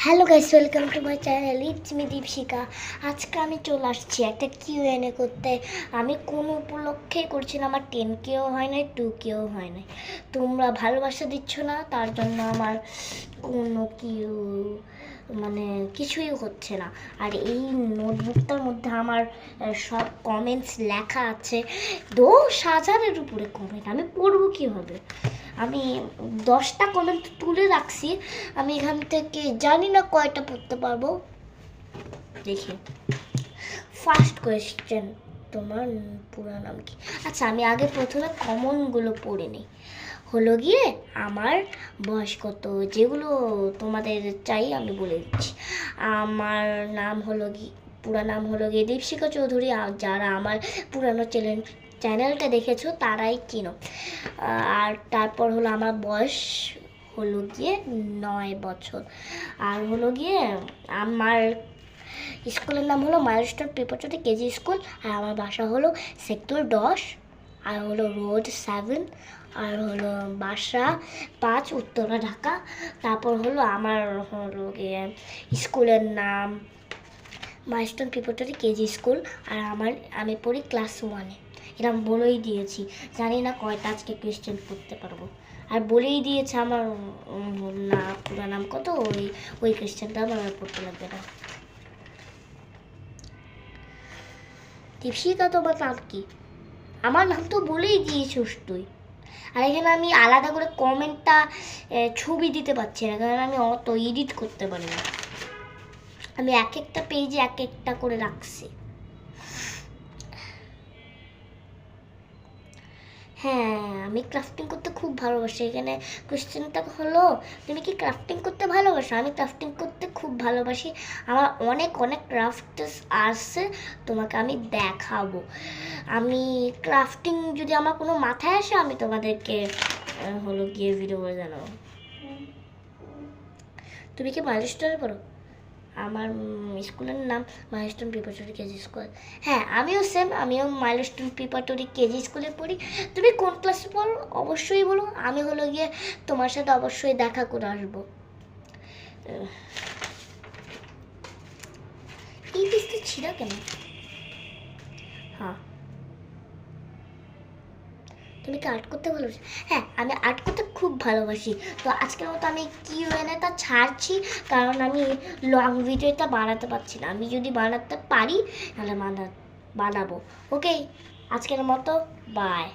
Hello guys, welcome to my channel. It's me Dipshikha. আজকে আমি চলে আসছি একটা কিউএনএ করতে। আমি কোনো উপলক্ষেই করছি না, আমার 10Kও হয় নাই, 2Kও হয় নাই। তোমরা ভালোবাসা দিচ্ছ না, তার জন্য আমার কোনো কিছুই হচ্ছে না। আর এই নোটবুকটার মধ্যে আমার সব কমেন্টস লেখা আছে, 10,000-এর উপরে কমেন্ট। আমি পড়বো কীভাবে? আমি 10টা কমেন্ট তুলে রাখছি, আমি এখান থেকে জানি না কয়টা পড়তে পারবো। দেখি, ফার্স্ট কোয়েশ্চেন, তোমার পুরো নাম কি? আচ্ছা, আমি আগে প্রথমে কমনগুলো পড়ে নিই। হলো গিয়ে আমার বয়স কত, যেগুলো তোমাদের চাই আমি বলে দিচ্ছি। আমার নাম হলো পুরো নাম হলো গিয়ে দীপশিকা চৌধুরী। যারা আমার পুরানো চ্যানেলটা দেখেছো তারাই চিনো। আর তারপর হলো আমার বয়স হলো গিয়ে 9 বছর। আর হলো গিয়ে আমার স্কুলের নাম হলো মাইলস্টোন প্রিপারেটরি কেজি স্কুল। আর আমার বাসা হলো সেক্টর 10, আর হলো রোড 7, আর হলো বাসা 5, উত্তরা, ঢাকা। তারপর হলো আমার হলো গিয়ে স্কুলের নাম মাইলস্টোন প্রিপারেটরি কেজি স্কুল। আর আমি পড়ি ক্লাস 1-এ। এটা বলেই দিয়েছি, জানি না কয়টা আজকে কোয়েশ্চেন করতে পারবো। আর বলেই দিয়েছে আমার পুরো নাম কত, ওই কোয়েশ্চেনটা আমার পড়তে লাগবে না। দীপশিকা, তোমার নাম কি? আমার নাম তো বলেই দিয়েছিস তুই। আর এখানে আমি আলাদা করে কমেন্টটা ছবি দিতে পারছি না, কারণ আমি অত এডিট করতে পারি না। আমি এক একটা পেজে এক একটা করে রাখছি। হ্যাঁ, আমি ক্রাফটিং করতে খুব ভালোবাসি। এখানে কোয়েশ্চেনটা হলো, তুমি কি ক্রাফটিং করতে ভালোবাসো? আমি ক্রাফটিং করতে খুব ভালোবাসি। আমার অনেক অনেক ক্রাফট আসছে, তোমাকে আমি দেখাবো। আমি ক্রাফটিং যদি আমার কোনো মাথায় আসে, আমি তোমাদেরকে হলো গিয়ে ভিডিও করে জানাবো। তুমি কি মাইলস্টোনে পড়ো? আমার স্কুলের নাম মাইলস্টোন প্রিপারেটরি কেজি স্কুল। হ্যাঁ, আমিও সেম, আমিও মাইলস্টোন প্রিপারেটরি কেজি স্কুলে পড়ি। তুমি কোন ক্লাসে পড়ো অবশ্যই বলো, আমি হলো গিয়ে তোমার সাথে অবশ্যই দেখা করে আসবো। এই পিসটা ছিঁড়া কেন? হ্যাঁ, তুমি কি আর্ট করতে ভালোবাসো? হ্যাঁ, আমি আর্ট করতে খুব ভালোবাসি। তো আজকের মতো আমি কিউএনএটা ছাড়ছি, কারণ আমি লং ভিডিওটা বানাতে পারছি না। আমি যদি বানাতে পারি তাহলে বানাবো। ওকে, আজকের মতো বাই।